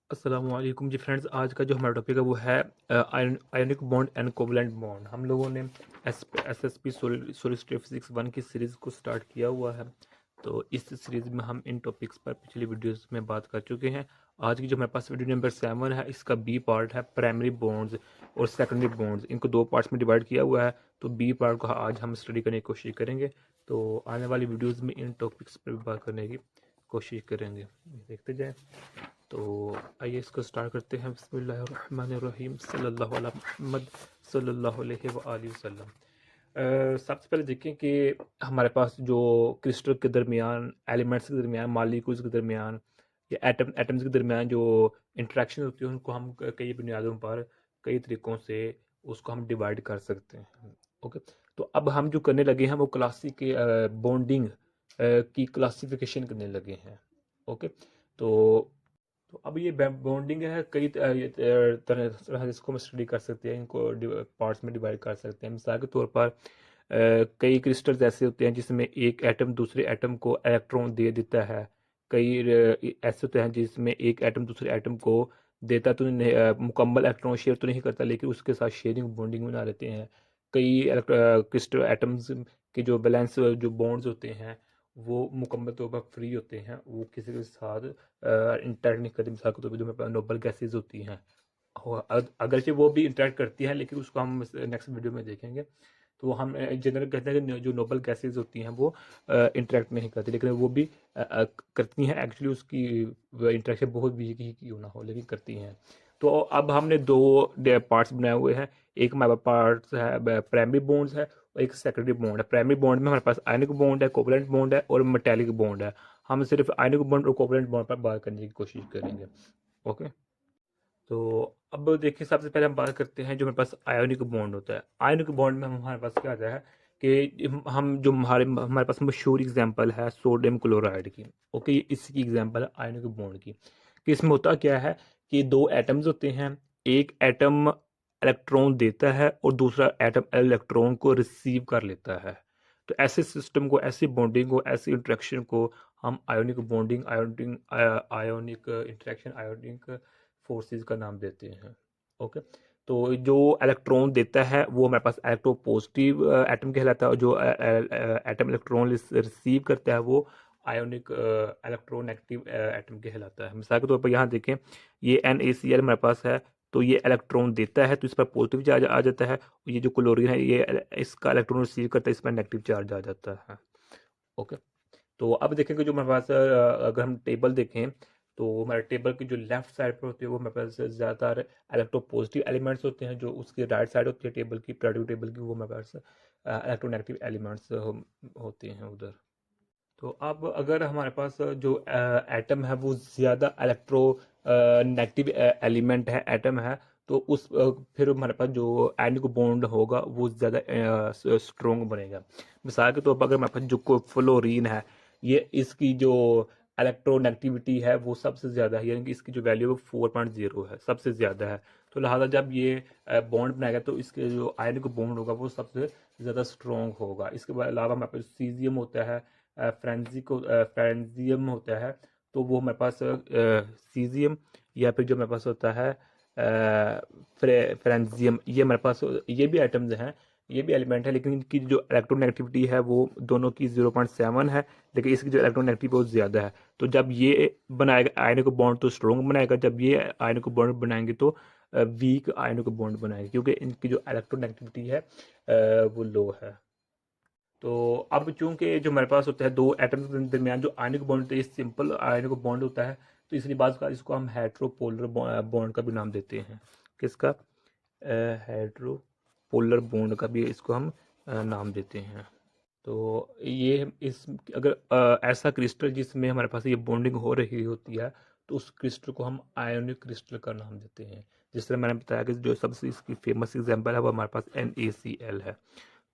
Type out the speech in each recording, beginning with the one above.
अस्सलामुअलैकुम जी फ्रेंड्स। आज का जो हमारा टॉपिक है वो है ionic bond and covalent bond. हम लोगों ने एसएसपी सोलिस्टिव 1 की सीरीज़ को स्टार्ट किया हुआ है। तो इस सीरीज़ में हम इन टॉपिक्स पर पिछली वीडियोस में बात कर चुके हैं। आज की जो हमारे पास वीडियो नंबर 7 है, इसका बी पार्ट है प्राइमरी बॉन्ड्स और सेकेंडरी बॉन्ड्स। इनको दो पार्ट्स में डिवाइड किया हुआ है। तो बी पार्ट को आज हम स्टडी करने की कोशिश करेंगे। तो आने वाली वीडियोज़ में इन टॉपिक्स पर भी बात करने की कोशिश करेंगे। देखते जाएँ। तो आइए इसको स्टार्ट करते हैं। बिस्मिल्लाहिर्रहमानिर्रहीम सल्लल्लाहु अला मुहम्मद सल्लल्लाहु अलैहि व आलिहि वसल्लम। सबसे पहले देखें कि हमारे पास जो क्रिस्टल के दरमियान, एलिमेंट्स के दरमियान, मॉलिक्यूल्स के दरमियान या एटम्स के दरमियान जो इंटरेक्शन होती है उनको हम कई बुनियादों पर कई तरीक़ों से उसको हम डिवाइड कर सकते हैं। ओके, तो अब हम जो करने लगे हैं वो क्लासिक बॉन्डिंग की क्लासिफिकेशन करने लगे हैं। ओके, तो अब ये बॉन्डिंग है, कई तरह से इसको हम स्टडी कर सकते हैं। इनको पार्ट्स में डिवाइड कर सकते हैं। मिसाल के तौर पर कई क्रिस्टल्स ऐसे होते हैं जिसमें एक एटम दूसरे एटम को इलेक्ट्रॉन दे देता है। कई ऐसे होते हैं जिसमें एक एटम दूसरे एटम को देता तो नहीं, मुकम्मल इलेक्ट्रॉन शेयर तो नहीं करता, लेकिन उसके साथ शेयरिंग बॉन्डिंग बना लेते हैं। कई क्रिस्टल एटम्स के जो बैलेंस जो बॉन्ड्स होते हैं वो मुकम्मल तौर पर फ्री होते हैं, वो किसी के साथ इंटरेक्ट नहीं करती। मिसाल के तौर पर जो हमारे पास नोबल गैसेज होती हैं, अगरचे वो भी इंटरेक्ट करती हैं, लेकिन उसको हम नेक्स्ट वीडियो में देखेंगे। तो हम जनरल कहते हैं कि जो नोबल गैसेज होती हैं वो इंटरेक्ट नहीं करती, लेकिन वो भी करती हैं। एक्चुअली उसकी इंटरेक्शन बहुत वीक ही क्यों ना हो, लेकिन करती हैं। तो अब हमने दो पार्ट्स बनाए हुए हैं। एक हमारे पार्ट्स है प्राइमरी बॉन्ड्स है और एक सेकेंडरी बॉन्ड है। प्राइमरी बॉन्ड में हमारे पास आयनिक बॉन्ड है, कोवलेंट बॉन्ड है और मेटेलिक बॉन्ड है। हम सिर्फ आयनिक बॉन्ड और कोवलेंट बॉन्ड पर बात करने की कोशिश करेंगे। ओके, तो अब देखिए सबसे पहले हम बात करते हैं जो हमारे पास आयोनिक बॉन्ड होता है। आयोनिक बॉन्ड में हमारे पास क्या आता है कि हम जो हमारे हमारे पास मशहूर एग्जांपल है सोडियम क्लोराइड की। ओके, ये इसकी एग्जांपल है आयोनिक बॉन्ड की। कि इसमें होता क्या है कि दो एटम्स होते हैं। एक एटम इलेक्ट्रॉन देता है और दूसरा एटम इलेक्ट्रॉन को रिसीव कर लेता है। तो ऐसे सिस्टम को, ऐसी बॉन्डिंग को, ऐसी इंट्रैक्शन को हम ionic bonding, ionic interaction, ionic forces का नाम देते हैं। ओके, तो जो इलेक्ट्रॉन देता है वो हमारे पास इलेक्ट्रोपॉजिटिव एटम कहलाता है और जो एटम इलेक्ट्रॉन रिसीव करता है वो आयोनिक इलेक्ट्रोनेगेटिव एटम कहलाता है। मिसाल के तौर पर यहाँ देखें, ये NaCl हमारे पास है, तो ये इलेक्ट्रॉन देता है तो इस पर पॉजिटिव चार्ज आ जाता है। और ये जो क्लोरीन है ये इसका इलेक्ट्रॉन रिसीव करता है, इस पर नेगेटिव चार्ज आ जाता है। ओके, तो अब देखेंगे जो हमारे पास अगर हम टेबल देखें तो हमारे टेबल की जो लेफ्ट साइड पर होती है वो हमारे पास ज़्यादातर इलेक्ट्रोपॉजिटिव एलिमेंट्स होते हैं। जो उसकी राइट साइड होती है टेबल की, पीरियोडिक टेबल की, वो हमारे पास इलेक्ट्रोनेगेटिव एलिमेंट्स होते हैं उधर। तो अब अगर हमारे पास जो एटम है वो ज़्यादा इलेक्ट्रो नेगेटिव एलिमेंट है, एटम है, तो उस फिर हमारे पास जो आयनिक बॉन्ड होगा वो ज़्यादा स्ट्रोंग बनेगा। मिसाल के तौर पर अगर हमारे पास जो फ्लोरीन है, ये इसकी जो इलेक्ट्रोनेगेटिविटी है वो सबसे ज़्यादा है, यानी कि इसकी जो वैल्यू है वो 4.0 है, सबसे ज़्यादा है। तो लिहाजा जब ये बॉन्ड बनाएगा तो इसके जो आयनिक बॉन्ड होगा वो सबसे ज़्यादा स्ट्रोंग होगा। इसके अलावा हमारे पास सीजियम होता है, फ्रेंजियम होता है, तो वो हमारे पास सीजियम या फिर जो हमारे पास होता है फ्रेंजियम, ये हमारे पास ये भी आइटम्स हैं, ये भी एलिमेंट है, लेकिन इनकी जो इलेक्ट्रोनेगेटिविटी है वो दोनों की 0.7 है, लेकिन इसकी जो इलेक्ट्रोनेगेटिविटी बहुत ज़्यादा है। तो जब ये बनाएगा आयनिक बॉन्ड तो स्ट्रॉन्ग बनाएगा, जब ये आयनिक बॉन्ड बनाएंगे तो वीक आयनिक बॉन्ड बनाएंगे, क्योंकि इनकी जो इलेक्ट्रोनेगेटिविटी है वो लो है। तो अब चूंकि जो हमारे पास होता है दो एटम्स के दरमियान जो आयनिक बॉन्ड होता है, सिंपल आयनिक बॉन्ड होता है, तो इसलिए बात का इसको हम हेट्रोपोलर बॉन्ड का भी नाम देते हैं। किसका? हेट्रोपोलर बॉन्ड का भी इसको हम नाम देते हैं। तो ये इस अगर ऐसा क्रिस्टल जिसमें हमारे पास ये बॉन्डिंग हो रही होती है तो उस क्रिस्टल को हम आयोनिक क्रिस्टल का नाम देते हैं। जिस तरह मैंने बताया कि जो सबसे इसकी फेमस एग्जांपल है वो हमारे पास NaCl है।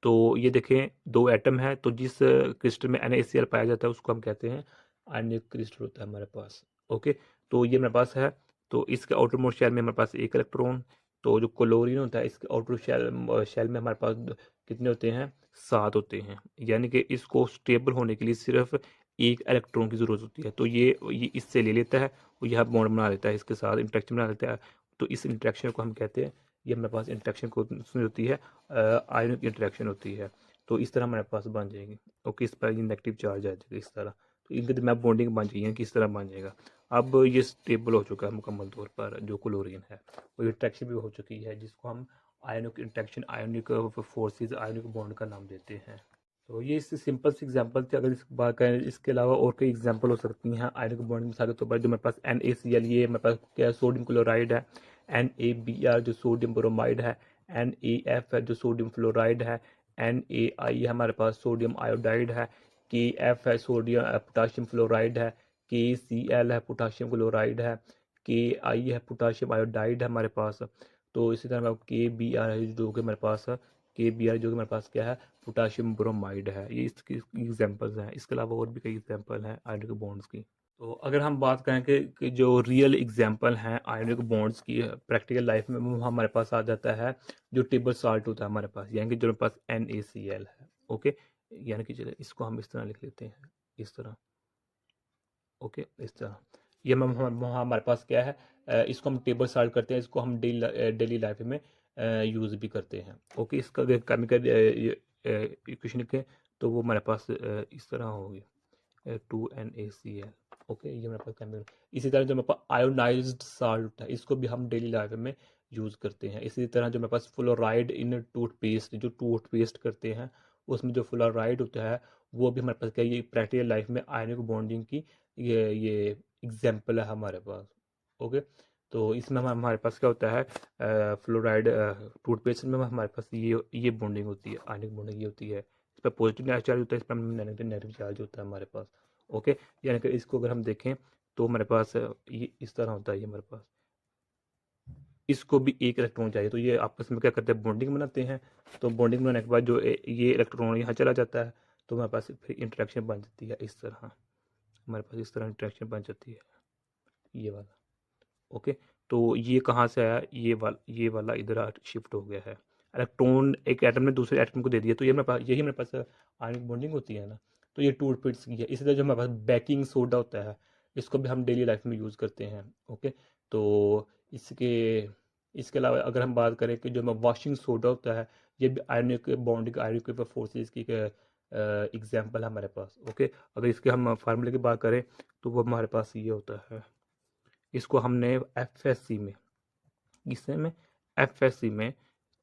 तो ये देखें, दो एटम है, तो जिस क्रिस्टल में NaCl पाया जाता है उसको हम कहते हैं आयनिक क्रिस्टल होता है हमारे पास। ओके, तो ये मेरे पास है, तो इसके आउटर मोस्ट शेल में हमारे पास एक इलेक्ट्रॉन। तो जो क्लोरीन होता है इसके आउटर शेल में हमारे पास कितने होते हैं? 7 होते हैं। यानी कि इसको स्टेबल होने के लिए सिर्फ एक इलेक्ट्रॉन की ज़रूरत होती है। तो ये इससे ले लेता है और यह बॉन्ड बना लेता है, इसके साथ इंटरेक्शन बना लेता है। तो इस इंटरेक्शन को हम कहते हैं, ये हमारे पास इंटरेक्शन को होती है आयनिक इंटरेक्शन होती है। तो इस तरह हमारे पास बन जाएगी। ओके, इस पर ये नेगेटिव चार्ज आ जाएगा इस तरह। तो इनके दरमियान बॉन्डिंग बन जाएगी, किस तरह बन जाएगा। अब ये स्टेबल हो चुका है मुकम्मल तौर पर जो क्लोरीन है, और इंटरेक्शन भी हो चुकी है, जिसको हम आयनिक इंटरेक्शन, आयनिक फोर्सेस, आयनिक बॉन्ड का नाम देते हैं। तो ये इससे सिंपल सी एग्जांपल थी। अगर इस बात करें, इसके अलावा और कई एग्जांपल हो सकती हैं आयनिक बॉन्ड मिसाल के तौर पर। जो मेरे पास NaCl, ये मेरे पास क्या है, सोडियम क्लोराइड है। NaBr जो सोडियम ब्रोमाइड है। NaF है जो सोडियम फ्लोराइड है। NaI है हमारे पास सोडियम आयोडाइड है। KF है सोडियम पोटाशियम फ्लोराइड है। KCl है पोटाशियम क्लोराइड है। Ki है पोटाशियम आयोडाइड है हमारे पास। तो इसी तरह KBr है जो कि मेरे पास KBr जो कि मेरे पास क्या है, पोटाशियम ब्रोमाइड है। ये इसकी एग्जांपल्स हैं। इसके अलावा और भी कई एग्जांपल हैं आयनिक बॉन्ड्स की। तो अगर हम बात करें कि जो रियल एग्जांपल हैं आयनिक बॉन्ड्स की प्रैक्टिकल लाइफ में, वो हमारे पास आ जाता है जो टेबल साल्ट होता है हमारे पास, यानी कि जो मेरे पास NaCl है। ओके, यानी कि चलिए इसको हम इस तरह लिख लेते हैं, इस तरह। ओके, इस तरह ये हमारे पास क्या है, इसको हम टेबल साल्ट करते हैं, इसको हम डेली लाइफ में यूज़ भी करते हैं। ओके, इसका अगर केमिकल इक्वेशन लिखें तो वो हमारे पास इस तरह होगी 2NaCl। ओके, ये मेरे पास केमिकल। इसी तरह जो मेरे पास आयोनाइज्ड साल्ट है, इसको भी हम डेली लाइफ में यूज़ करते हैं। इसी तरह जो मेरे पास फ्लोराइड इन टूथपेस्ट, जो टूथपेस्ट करते हैं उसमें जो फ्लोराइड होता है, वो भी हमारे पास क्या है, ये प्रैक्टिकल लाइफ में आयनिक बॉन्डिंग की ये एग्जाम्पल है हमारे पास। ओके, तो इसमें हमारे पास क्या होता है, फ्लोराइड टूथपेस्ट में हमारे पास ये बॉन्डिंग होती है, आयनिक बॉन्डिंग ये होती है। इस पर पॉजिटिव चार्ज होता है, इस पर नेगेटिव चार्ज होता है हमारे पास। ओके, यानी कि इसको अगर हम देखें तो हमारे पास ये इस तरह होता है, ये हमारे पास इसको भी एक इलेक्ट्रॉन चाहिए, तो ये आपस में क्या करते हैं, बॉन्डिंग बनाते हैं। तो बॉन्डिंग बनाने के बाद जो ये इलेक्ट्रॉन यहाँ चला जाता है, तो हमारे पास फिर इंटरेक्शन बन जाती है इस तरह। हमारे पास इस तरह इंटरेक्शन बन जाती है, ये वाला। ओके, तो ये कहाँ से आया, ये वाला इधर शिफ्ट हो गया है। इलेक्ट्रॉन एक एटम ने दूसरे एटम को दे दिया, तो ये मेरे पास, यही मेरे पास आयनिक बॉन्डिंग होती है ना। तो ये टू रिपीट्स की है। इसी तरह जो हमारे पास बेकिंग सोडा होता है, इसको भी हम डेली लाइफ में यूज़ करते हैं। ओके, तो इसके इसके अलावा अगर हम बात करें कि जो हमारा वॉशिंग सोडा होता है, ये भी आयनिक बॉन्डिंग, आयनिक फोर्सेस की एग्जाम्पल है हमारे पास। ओके, अगर इसके हम फार्मूले की बात करें तो वो हमारे पास ये होता है, इसको हमने FSC में, किससे में, FSC में,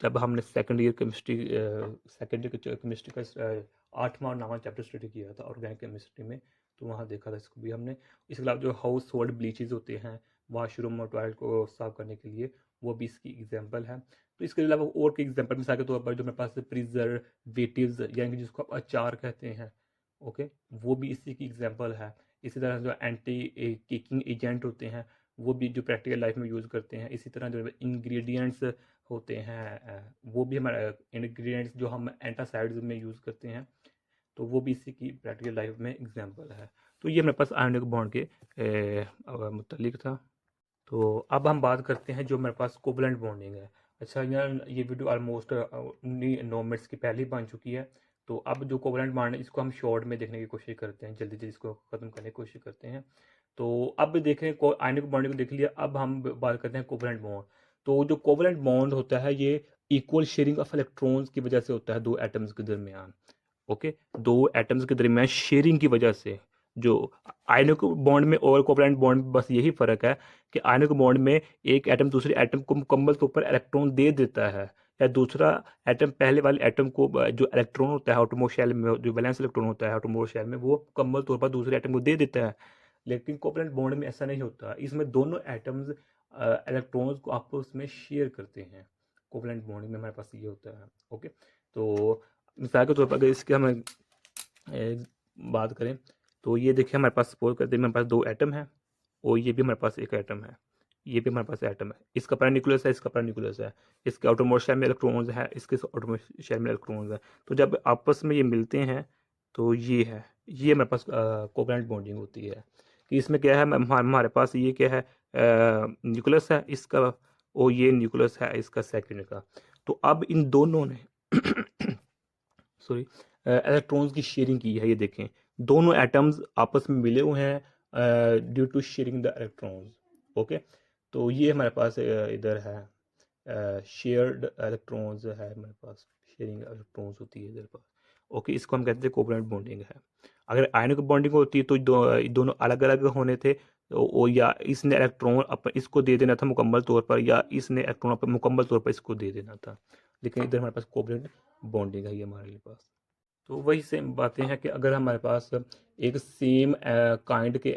जब हमने सेकेंड ईयर केमिस्ट्री का 8वां 9वां चैप्टर स्टडी किया था ऑर्गेनिक केमिस्ट्री में, तो वहाँ देखा था इसको भी हमने। इसके अलावा जो हाउस होल्ड ब्लीचेज होते हैं वॉशरूम और टॉयलेट को साफ करने के लिए, वो भी इसकी एग्जाम्पल है। तो इसके अलावा और के एग्जाम्पल मिसाल के तौर पर जो मेरे पास प्रिजर्वेटिव्स, यानी कि जिसको आप अचार कहते हैं, ओके, वो भी इसी की एग्जाम्पल है। इसी तरह जो एंटी केकिंग एजेंट होते हैं, वो भी जो प्रैक्टिकल लाइफ में यूज़ करते हैं। इसी तरह जो इंग्रेडिएंट्स होते हैं, वो भी हमारे इंग्रेडिएंट्स जो हम एंटासाइड्स में यूज़ करते हैं, तो वो भी इसी की प्रैक्टिकल लाइफ में एग्जांपल है। तो ये मेरे पास आयनिक बॉन्ड के मुतालिक था। तो अब हम बात करते हैं जो मेरे पास कोवलेंट बॉन्डिंग है। अच्छा यार, ये वीडियो ऑलमोस्ट 9 मिनट्स की पहले ही बन चुकी है। तो अब जो कोवलेंट बॉन्ड है, इसको हम शॉर्ट में देखने की कोशिश करते हैं, जल्दी जल्दी इसको ख़त्म करने की कोशिश करते हैं। तो अब देखें, को आयनिक बॉन्डिंग को देख लिया, अब हम बात करते हैं कोवलेंट बॉन्ड। तो जो कोवलेंट बॉन्ड होता है, ये इक्वल शेयरिंग ऑफ इलेक्ट्रॉन्स की वजह से होता है दो एटम्स के दरमियान। ओके, दो एटम्स के दरमियान शेयरिंग की वजह से। जो आयनिक बॉन्ड में और कोवलेंट बॉन्ड में बस यही फ़र्क है कि आयनिक बॉन्ड में एक एटम दूसरे एटम को मुकम्मल तौर पर इलेक्ट्रॉन दे देता है, या दूसरा एटम पहले वाले एटम को जो इलेक्ट्रॉन होता है आटोमोस्ट शेल में, जो वैलेंस इलेक्ट्रॉन होता है आटोमोस्ट शेल में, वो मुकम्मल तौर पर दूसरे एटम को दे देता है। लेकिन कोवलेंट बॉन्ड में ऐसा नहीं होता, इसमें दोनों एटम्स इलेक्ट्रॉन्स को आपस में शेयर करते हैं। कोवलेंट बॉन्ड में हमारे पास ये होता है। ओके, तो मिसाल के तौर पर अगर इसके हम बात करें, तो ये देखिए हमारे पास, सपोज करते हैं मेरे पास दो एटम है, और ये भी हमारे पास एक एटम है, ये भी हमारे पास एटम है। इसका पैरा न्यूक्लियस है, इसका पैरा न्यूक्लियस है, इसके आउटरमोस्ट शेल में इलेक्ट्रॉन्स है, इसके आउटरमोस्ट शेल में इलेक्ट्रॉन्स है। तो जब आपस में ये मिलते हैं, तो ये है, ये हमारे पास कोवलेंट बॉन्डिंग होती है। कि इसमें क्या है, हमारे पास ये क्या है, न्यूक्लियस है इसका, और ये न्यूक्लियस है इसका सेकंड का। तो अब इन दोनों ने सॉरी इलेक्ट्रॉन्स की शेयरिंग की है। ये देखें, दोनों एटम्स आपस में मिले हुए हैं due to sharing the electrons. Okay, तो ये हमारे पास इधर है शेयर्ड इलेक्ट्रॉन्स है हमारे पास, शेयरिंग इलेक्ट्रॉन्स होती है इधर पास। ओके, इसको हम कहते हैं कोवलेंट बॉन्डिंग है। अगर आयनिक बॉन्डिंग होती है तो दोनों अलग अलग होने थे, तो या इसने इलेक्ट्रॉन इसको दे देना था मुकम्मल तौर पर, या इसने इलेक्ट्रॉन मुकम्मल तौर पर इसको दे देना था। लेकिन इधर हमारे पास कोवलेंट बॉन्डिंग है ये हमारे पास। तो वही सेम बातें हैं कि अगर हमारे पास एक सेम काइंड के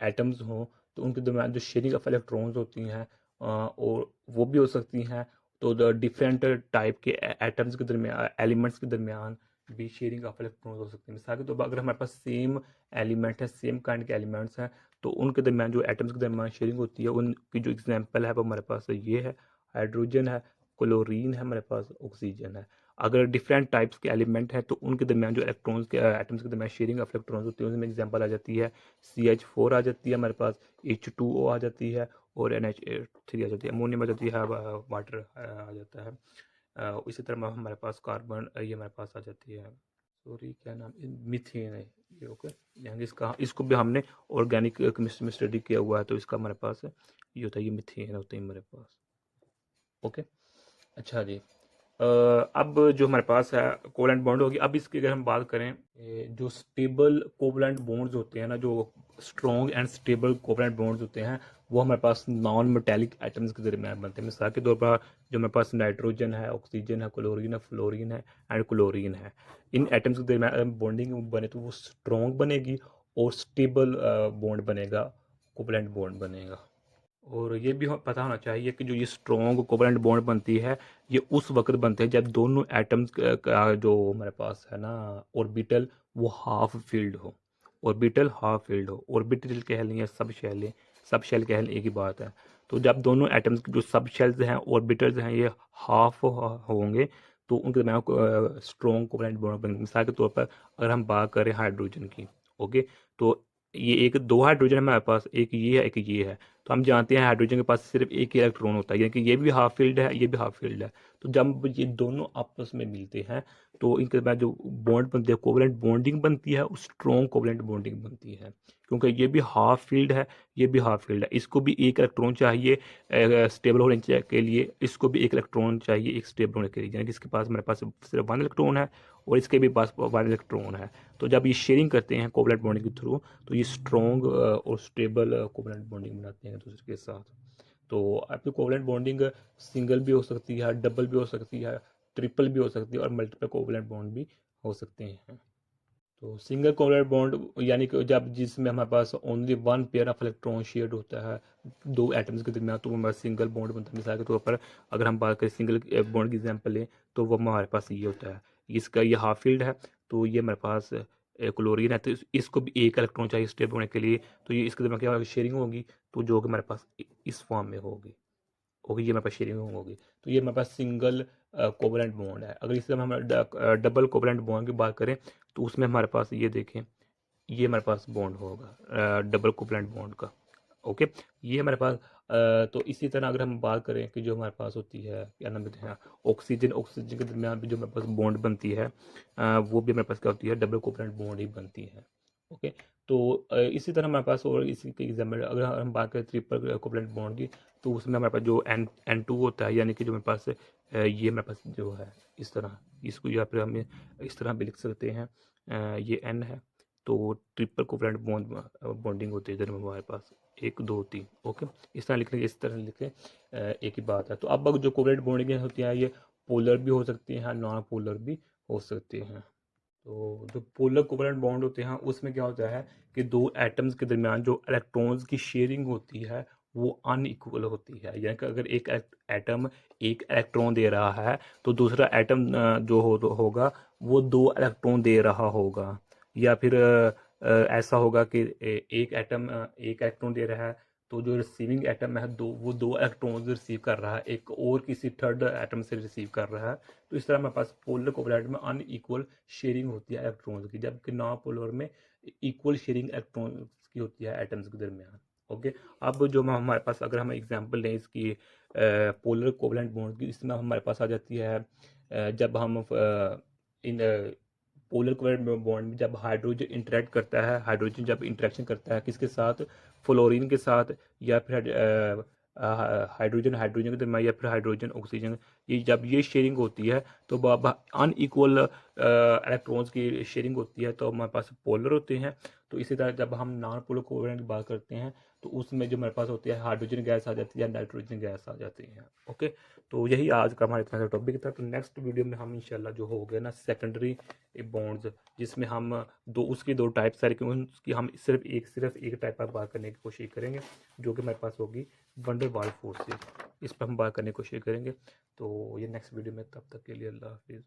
एटम्स हों तो उनके दरमियान जो शेयरिंग ऑफ इलेक्ट्रॉन्स होती हैं और वो भी हो सकती हैं। तो द डिफरेंट टाइप के एटम्स के दरमियान, एलिमेंट्स के दरमियान भी शेयरिंग ऑफ इलेक्ट्रॉन्स हो सकती है। मिसाल के तौर पर अगर हमारे पास सेम एलिमेंट है, सेम काइंड के एलिमेंट्स हैं, तो उनके दरमियान जो एटम्स के दरमियान शेयरिंग होती है उनकी जो एग्जांपल है वो हमारे पास ये है, हाइड्रोजन है, क्लोरीन है, हमारे पास ऑक्सीजन है। अगर डिफरेंट टाइप्स के एलिमेंट हैं तो उनके दरमियान जो इलेक्ट्रॉन्स के एटम्स के दरमियान शेयरिंग ऑफ इलेक्ट्रॉन्स होती है, उसमें एग्जांपल आ जाती है CH4 आ जाती है हमारे पास, H2O आ जाती है, और NH3 आ जाती है, अमोनियम आ जाती है, वाटर आ जाता है। इसी तरह हमारे पास कार्बन ये हमारे पास आ जाती है, सॉरी क्या नाम, मीथेन है ये। ओके, यानी इसको भी हमने ऑर्गेनिक केमिस्ट्री में स्टडी किया हुआ है, तो इसका हमारे पास ये होता है, ये मीथेन होता है हमारे पास। ओके, अच्छा जी। अब जो हमारे पास है कोवलेंट बॉन्ड होगी। अब इसकी अगर हम बात करें, जो स्टेबल कोवलेंट बॉन्ड्स होते हैं ना, जो strong and stable covalent bonds होते हैं, वो हमारे पास नॉन मेटेलिक एटम्स के दरमियान बनते हैं। मिसाल के तौर पर जो हमारे पास नाइट्रोजन है, ऑक्सीजन है, क्लोरीन है, फ्लोरीन है एंड क्लोरीन है, इन एटम्स के दरमियान बॉन्डिंग बने तो वो स्ट्रॉन्ग बनेगी और स्टेबल बॉन्ड बनेगा, कोवलेंट बॉन्ड बनेगा। और ये भी पता होना चाहिए कि जो ये स्ट्रॉन्ग कोवलेंट बॉन्ड बनती है, ये उस वक्त बनते हैं जब दोनों एटम्स का जो हमारे पास है ना ऑर्बिटल, वो हाफ फिल्ड हो। ऑर्बिटल हाफ फिल्ड हो, ऑर्बिटल कह लें या सब शेल, सब शेल कह लें, एक ही बात है। तो जब दोनों एटम्स के जो सब शेल्स हैं, ऑर्बिटल्स हैं, ये हाफ होंगे तो उनके दरमियान स्ट्रॉन्ग कोवलेंट बॉन्ड बनेंगे। मिसाल के तौर पर अगर हम बात करें हाइड्रोजन की, ओके, तो ये एक दो हाइड्रोजन है हमारे पास, एक ये है एक ये है। तो हम जानते हैं हाइड्रोजन के पास सिर्फ एक ही इलेक्ट्रॉन होता है, यानी कि ये भी हाफ फील्ड है, ये भी हाफ फील्ड है। तो जब ये दोनों आपस में मिलते हैं तो इनके बाद जो बॉन्ड बनती है, कोवलेंट बॉन्डिंग बनती है, स्ट्रॉन्ग कोवलेंट बॉन्डिंग बनती है। क्योंकि ये भी हाफ फील्ड है, ये भी हाफ फील्ड है, इसको भी एक इलेक्ट्रॉन चाहिए स्टेबल होने के लिए, इसको भी एक इलेक्ट्रॉन चाहिए एक स्टेबल होने के लिए, यानी कि इसके पास हमारे पास सिर्फ वन इलेक्ट्रॉन है और इसके भी पास वन इलेक्ट्रॉन है। तो जब ये शेयरिंग करते हैं कोवलेंट बॉन्डिंग के थ्रू, तो ये स्ट्रॉन्ग और स्टेबल कोवलेंट बॉन्डिंग बनाते हैं एक दूसरे के साथ। तो आपकी कोवलेंट बॉन्डिंग सिंगल भी हो सकती है, डबल भी हो सकती है, ट्रिपल भी हो सकती है, और मल्टीपल कोवलेंट बॉन्ड भी हो सकते हैं। तो सिंगल कोवलेंट बॉन्ड यानी कि जब जिसमें हमारे पास only one pair of electron shared होता है दो एटम्स के दरमियान, तो वो हमारा सिंगल बॉन्ड बनता है। मिसाल के तौर पर अगर हम बात करें सिंगल बॉन्ड की एग्जांपल लें तो वो हमारे पास ये होता है, इसका ये हाफ फील्ड है, तो ये हमारे पास क्लोरीन है, तो इसको भी एक इलेक्ट्रॉन चाहिए स्टेबल होने के लिए, तो ये इसके दरमियान क्या होगी, शेयरिंग होगी, तो जो कि हमारे पास इस फॉर्म में होगी ये हमारे पास शेयरिंग होगी। तो ये हमारे पास सिंगल कोवलेंट बॉन्ड है। अगर इससे हम डबल कोवलेंट बॉन्ड की बात करें तो उसमें हमारे पास ये देखें, ये हमारे पास बॉन्ड होगा डबल कोवलेंट बॉन्ड का। ओके, ये हमारे पास तो इसी तरह अगर हम बात करें कि जो हमारे पास होती है क्या नाम कहते हैं, ऑक्सीजन, ऑक्सीजन के दरमियान भी जो हमारे पास बॉन्ड बनती है वो भी हमारे पास क्या होती है, डबल कोवलेंट बॉन्ड ही बनती है। ओके, तो इसी तरह हमारे पास और इसी के एग्जाम्पल अगर हम बात करें ट्रिपल कोवलेंट बॉन्ड की, तो उसमें हमारे पास जो N2 होता है, यानी कि जो मेरे पास ये हमारे पास जो है इस तरह, इसको या फिर हम इस तरह भी लिख सकते हैं, ये N है, तो ट्रिपल कोवलेंट बॉन्डिंग होती है इधर में हमारे पास 1 2 3। ओके, इस तरह लिखने इस तरह लिखे एक ही बात है। तो अब जो कोवलेंट बॉन्डिंग होती है ये पोलर भी हो सकती हैं, नॉन पोलर भी हो सकते हैं। तो जो पोलर कोवलेंट बॉन्ड होते हैं उसमें क्या होता है कि दो एटम्स के दरमियान जो इलेक्ट्रॉन्स की शेयरिंग होती है वो अनइक्वल होती है, यानी कि अगर एक एटम एक इलेक्ट्रॉन दे रहा है तो दूसरा एटम जो होगा वो दो इलेक्ट्रॉन दे रहा होगा, या फिर ऐसा होगा कि एक एटम एक इलेक्ट्रॉन दे रहा है तो जो रिसीविंग एटम है वो दो इलेक्ट्रॉन्स रिसीव कर रहा है, एक और किसी थर्ड एटम से रिसीव कर रहा है। तो इस तरह हमारे पास पोलर कोवलेंट में अनइक्वल शेयरिंग होती है इलेक्ट्रॉन्स की, जबकि नॉन पोलर में इक्वल शेयरिंग इलेक्ट्रॉन्स की होती है एटम्स के दरमियान। ओके, अब जो हमारे पास अगर हम एग्जांपल लें इसकी पोलर कोवलेंट बॉन्ड की, इसमें हमारे पास आ जाती है जब हम इन पोलर कोवेलेंट बॉन्ड में जब हाइड्रोजन इंटरेक्ट करता है, हाइड्रोजन जब इंटरेक्शन करता है किसके साथ, फ्लोरीन के साथ, या फिर हाइड्रोजन हाइड्रोजन के दरमियान, या फिर हाइड्रोजन ऑक्सीजन, ये जब ये शेयरिंग होती है तो अनइक्वल इलेक्ट्रॉन्स की शेयरिंग होती है तो हमारे पास पोलर होते हैं। तो इसी तरह जब हम नॉन पोलर कोवेलेंट की बात करते हैं तो उसमें जो हमारे पास होती है हाइड्रोजन गैस आ जाती है या नाइट्रोजन गैस आ जाती है। ओके, तो यही आज का हमारे पास टॉपिक था। तो नेक्स्ट वीडियो में हम इंशाल्लाह जो हो गया ना सेकेंडरी बॉन्ड्स, जिसमें हम उसकी दो टाइप्स है लेकिन उसकी हम सिर्फ एक टाइप पर बात करने की कोशिश करेंगे जो कि हमारे पास होगी वंडर वाल फोर्सेस। इस पर हम बात करने की कोशिश करेंगे। तो ये नेक्स्ट वीडियो में, तब तक के लिए अल्लाह हाफिज़।